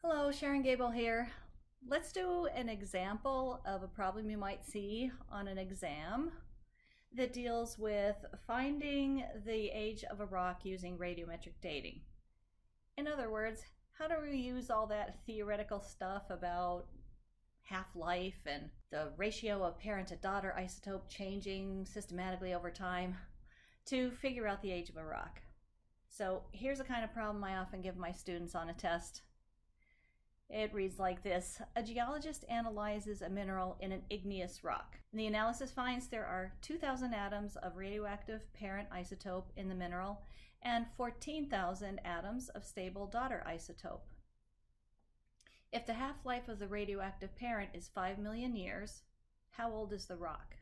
Hello, Sharon Gable here. Let's do an example of a problem you might see on an exam that deals with finding the age of a rock using radiometric dating. In other words, how do we use all that theoretical stuff about half-life and the ratio of parent to daughter isotope changing systematically over time to figure out the age of a rock? So here's the kind of problem I often give my students on a test. It reads like this. A geologist analyzes a mineral in an igneous rock. The analysis finds there are 2,000 atoms of radioactive parent isotope in the mineral and 14,000 atoms of stable daughter isotope. If the half-life of the radioactive parent is 5 million years, how old is the rock?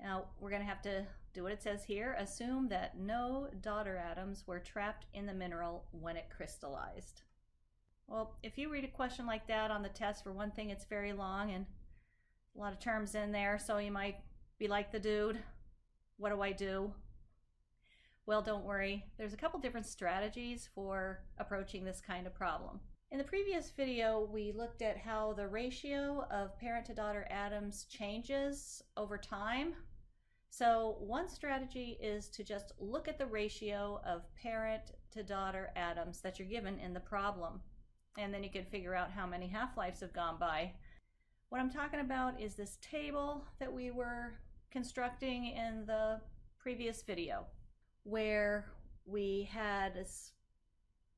Now, we're going to have to do what it says here. Assume that no daughter atoms were trapped in the mineral when it crystallized. Well, if you read a question like that on the test, for one thing, it's very long and a lot of terms in there, so you might be like the dude, what do I do? Well, don't worry. There's a couple different strategies for approaching this kind of problem. In the previous video, we looked at how the ratio of parent to daughter atoms changes over time. So one strategy is to just look at the ratio of parent to daughter atoms that you're given in the problem. And then you can figure out how many half-lives have gone by. What I'm talking about is this table that we were constructing in the previous video, where we had this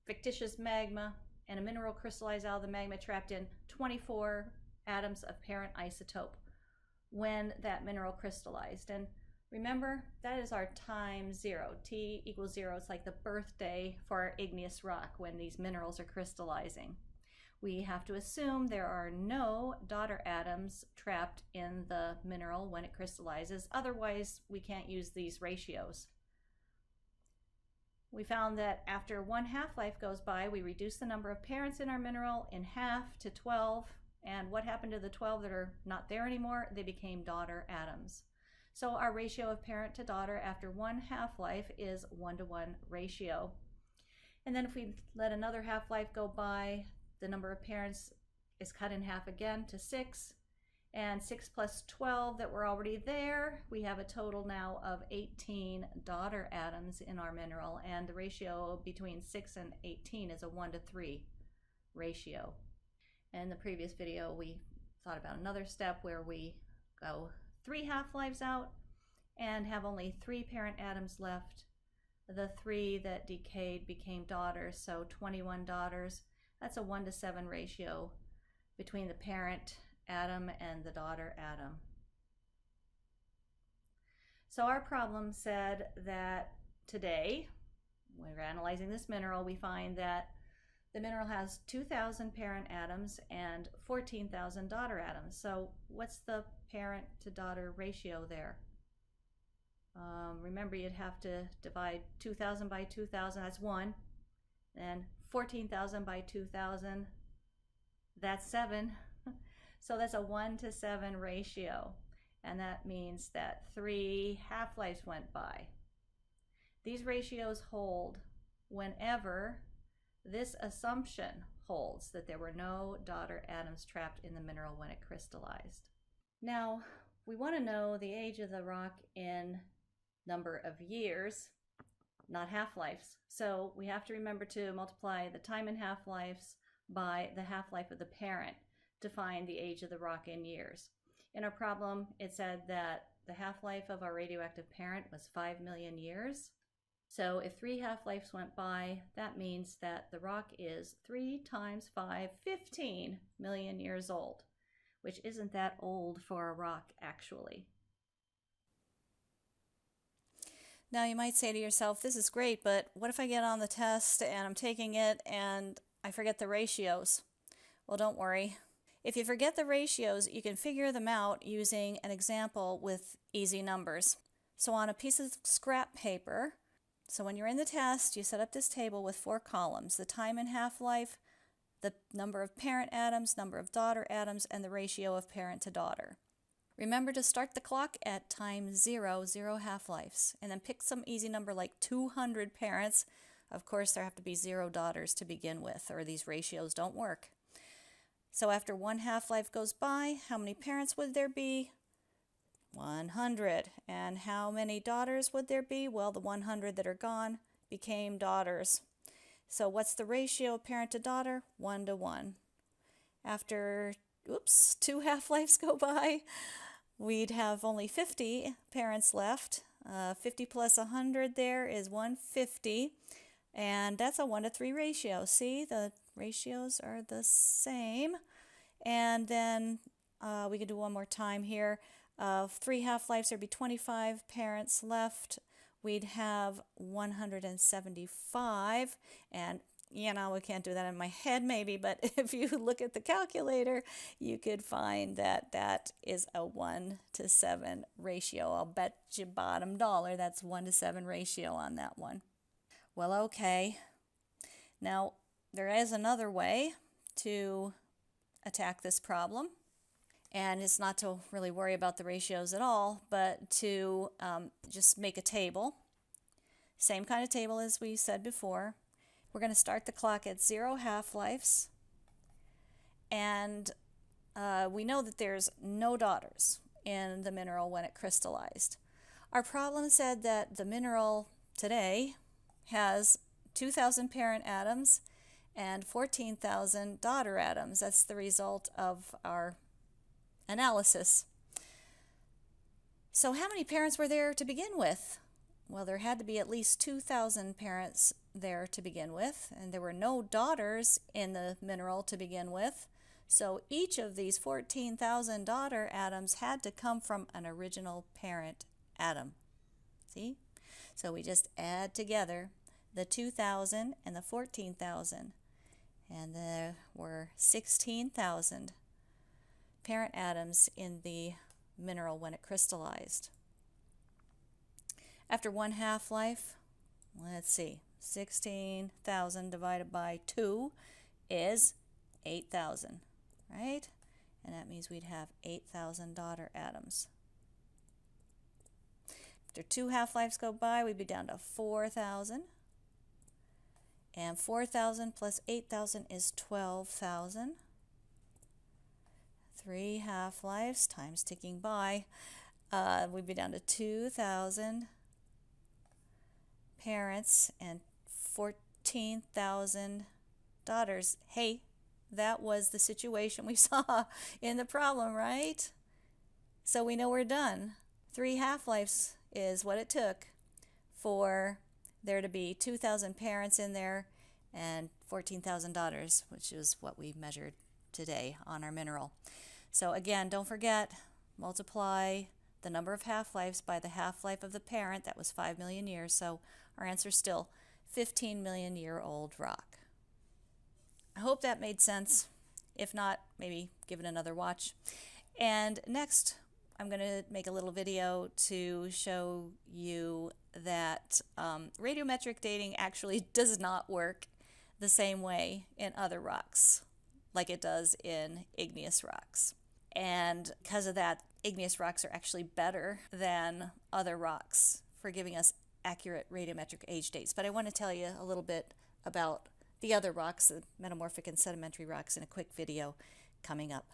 fictitious magma and a mineral crystallized out of the magma trapped in 24 atoms of parent isotope when that mineral crystallized. And remember, that is our time zero. T equals 0. It's like the birthday for our igneous rock when these minerals are crystallizing. We have to assume there are no daughter atoms trapped in the mineral when it crystallizes. Otherwise, we can't use these ratios. We found that after one half-life goes by, we reduce the number of parents in our mineral in half to 12. And what happened to the 12 that are not there anymore? They became daughter atoms. So our ratio of parent to daughter after one half-life is 1-to-1 ratio. And then if we let another half-life go by, the number of parents is cut in half again to 6. And 6 plus 12 that were already there, we have a total now of 18 daughter atoms in our mineral. And the ratio between 6 and 18 is a 1-to-3 ratio. In the previous video, we thought about another step where we go 3 half-lives out and have only 3 parent atoms left. The 3 that decayed became daughters, so 21 daughters. That's a 1-to-7 ratio between the parent atom and the daughter atom. So our problem said that today, when we're analyzing this mineral, we find that the mineral has 2,000 parent atoms and 14,000 daughter atoms. So what's the parent to daughter ratio there? Remember, you'd have to divide 2,000 by 2,000, that's 1. And 14,000 by 2,000, that's 7. So that's a 1-to-7 ratio. And that means that 3 half-lives went by. These ratios hold whenever this assumption holds, that there were no daughter atoms trapped in the mineral when it crystallized. Now, we want to know the age of the rock in number of years, not half-lives. So we have to remember to multiply the time in half-lives by the half-life of the parent to find the age of the rock in years. In our problem, it said that the half-life of our radioactive parent was 5 million years. So if 3 half-lives went by, that means that the rock is 3 times 5, 15 million years old, which isn't that old for a rock, actually. Now you might say to yourself, this is great, but what if I get on the test and I'm taking it and I forget the ratios? Well, don't worry. If you forget the ratios, you can figure them out using an example with easy numbers. So on a piece of scrap paper, so when you're in the test, you set up this table with 4 columns: the time and half-life, the number of parent atoms, number of daughter atoms, and the ratio of parent to daughter. Remember to start the clock at time 0, 0 half-lives, and then pick some easy number like 200 parents, Of course, there have to be 0 daughters to begin with, or these ratios don't work. So after 1 half-life goes by, how many parents would there be? 100. And how many daughters would there be? Well, the 100 that are gone became daughters. So what's the ratio of parent to daughter? 1 to 1. After, 2 half-lives go by, we'd have only 50 parents left. 50 plus 100 there is 150. And that's a 1 to 3 ratio. See, the ratios are the same. And then we could do one more time here. 3 half-lives, there'd be 25 parents left. We'd have 175. And, you know, we can't do that in my head maybe, but if you look at the calculator, you could find that that is a 1 to 7 ratio. I'll bet you bottom dollar that's 1 to 7 ratio on that one. Well, okay. Now, there is another way to attack this problem, and it's not to really worry about the ratios at all, but to just make a table. Same kind of table as we said before. We're going to start the clock at 0 half-lives, and we know that there's no daughters in the mineral when it crystallized. Our problem said that the mineral today has 2,000 parent atoms and 14,000 daughter atoms. That's the result of our analysis. So how many parents were there to begin with? Well, there had to be at least 2,000 parents there to begin with, and there were no daughters in the mineral to begin with. So each of these 14,000 daughter atoms had to come from an original parent atom. See? So we just add together the 2,000 and the 14,000, and there were 16,000 parent atoms in the mineral when it crystallized. After 1 half-life, let's see, 16,000 divided by 2 is 8,000, right? And that means we'd have 8,000 daughter atoms. After 2 half-lives go by, we'd be down to 4,000. And 4,000 plus 8,000 is 12,000. 3 half-lives, time's ticking by. We'd be down to 2,000 parents and 14,000 daughters. Hey, that was the situation we saw in the problem, right? So we know we're done. 3 half-lives is what it took for there to be 2,000 parents in there and 14,000 daughters, which is what we measured today on our mineral. So again, don't forget, multiply the number of half-lives by the half-life of the parent. That was 5 million years, so our answer is still 15 million year old rock. I hope that made sense. If not, maybe give it another watch. And next, I'm going to make a little video to show you that radiometric dating actually does not work the same way in other rocks like it does in igneous rocks. And because of that, igneous rocks are actually better than other rocks for giving us accurate radiometric age dates. But I want to tell you a little bit about the other rocks, the metamorphic and sedimentary rocks, in a quick video coming up.